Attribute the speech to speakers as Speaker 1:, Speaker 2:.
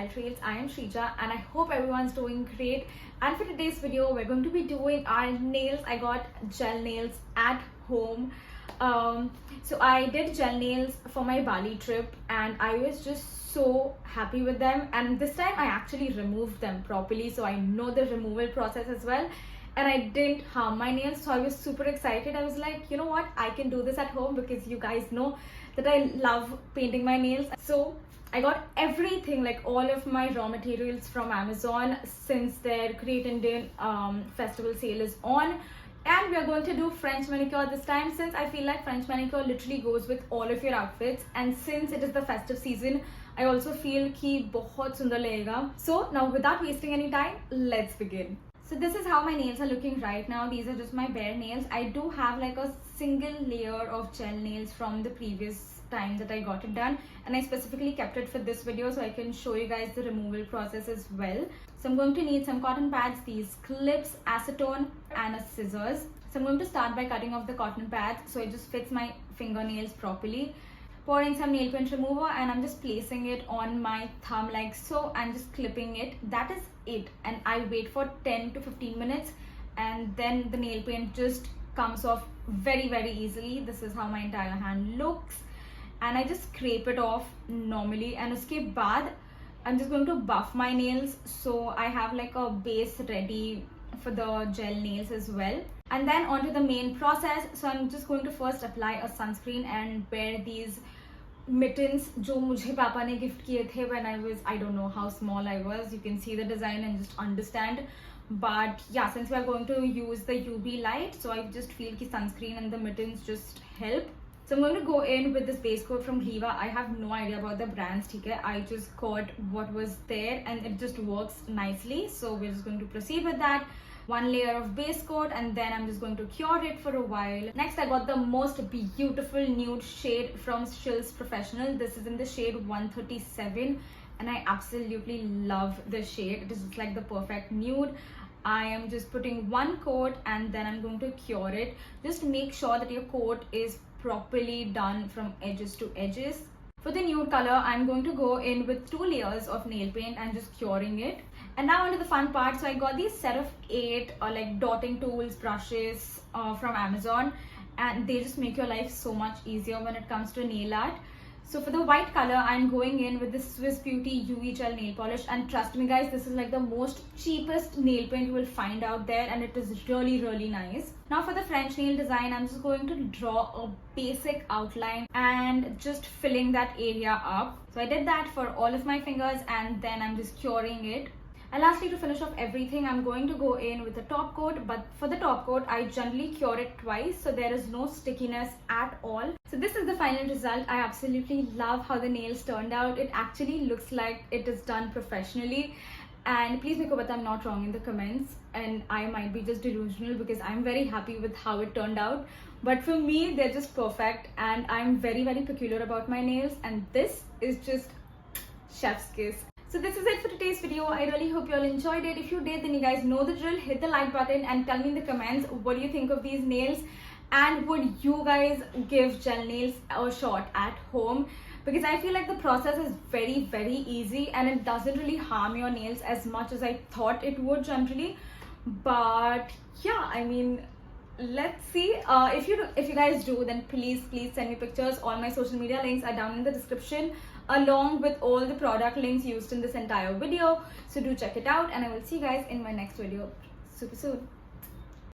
Speaker 1: Style Trails. I am Shreeja and I hope everyone's doing great. And for today's video, we're going to be doing our nails. I got gel nails at home. So I did gel nails for my Bali trip and I was just so happy with them. And this time I actually removed them properly, so I know the removal process as well. And I didn't harm my nails, so I was super excited. I was like, you know what, I can do this at home because you guys know that I love painting my nails. So I got everything, like all of my raw materials from Amazon since their Great Indian Festival sale is on. And we are going to do French manicure this time, since I feel like French manicure literally goes with all of your outfits. And since it is the festive season, I also feel ki bahut sundar lagega. So now without wasting any time, let's begin. So this is how my nails are looking right now. These are just my bare nails. I do have like a single layer of gel nails from the previous time that I got it done, and I specifically kept it for this video so I can show you guys the removal process as well. So I'm going to need some cotton pads, these clips, acetone and a scissors. So I'm going to start by cutting off the cotton pads so it just fits my fingernails properly. Pouring some nail paint remover and I'm just placing it on my thumb like so and just clipping it. That is it, and I wait for 10 to 15 minutes and then the nail paint just comes off very easily. This is how my entire hand looks, and I just scrape it off normally. And uske baad I'm just going to buff my nails, so I have like a base ready for the gel nails as well. And then on to the main process. So I'm just going to first apply a sunscreen and wear these mittens जो मुझे पापा ने gift किए थे when I was, I don't know how small I was. You can see the design and just understand. But yeah, since we are going to use the UV light, so I just feel कि sunscreen and the mittens just help. So I'm going to go in with this base coat from Riva. I have no idea about the brands, okay? I just got what was there and it just works nicely. So we're just going to proceed with that. One layer of base coat and then I'm just going to cure it for a while. Next, I got the most beautiful nude shade from Shills Professional. This is in the shade 137 and I absolutely love this shade. It is just like the perfect nude. I am just putting one coat and then I'm going to cure it. Just make sure that your coat is properly done from edges to edges. For the nude color, I'm going to go in with 2 layers of nail paint and just curing it. And now onto the fun part. So I got these set of 8 like dotting tools, brushes from Amazon, and they just make your life so much easier when it comes to nail art. So for the white color, I'm going in with this Swiss Beauty UV Gel Nail Polish, and trust me guys, this is like the most cheapest nail paint you will find out there, and it is really nice. Now for the French nail design, I'm just going to draw a basic outline and just filling that area up. So I did that for all of my fingers and then I'm just curing it. And lastly, to finish off everything, I'm going to go in with the top coat, but for the top coat, I generally cure it twice, so there is no stickiness at all. So this is the final result. I absolutely love how the nails turned out. It actually looks like it is done professionally. And please make sure I'm not wrong in the comments, and I might be just delusional because I'm very happy with how it turned out. But for me, they're just perfect, and I'm very peculiar about my nails, and this is just chef's kiss. So this is it for today's video. I really hope you all enjoyed it. If you did, then you guys know the drill. Hit the like button and tell me in the comments what do you think of these nails, and would you guys give gel nails a shot at home? Because I feel like the process is very easy and it doesn't really harm your nails as much as I thought it would generally. But yeah, I mean, let's see. If you guys do, then please send me pictures. All my social media links are down in the description, along with all the product links used in this entire video. So do check it out, and I will see you guys in my next video super soon.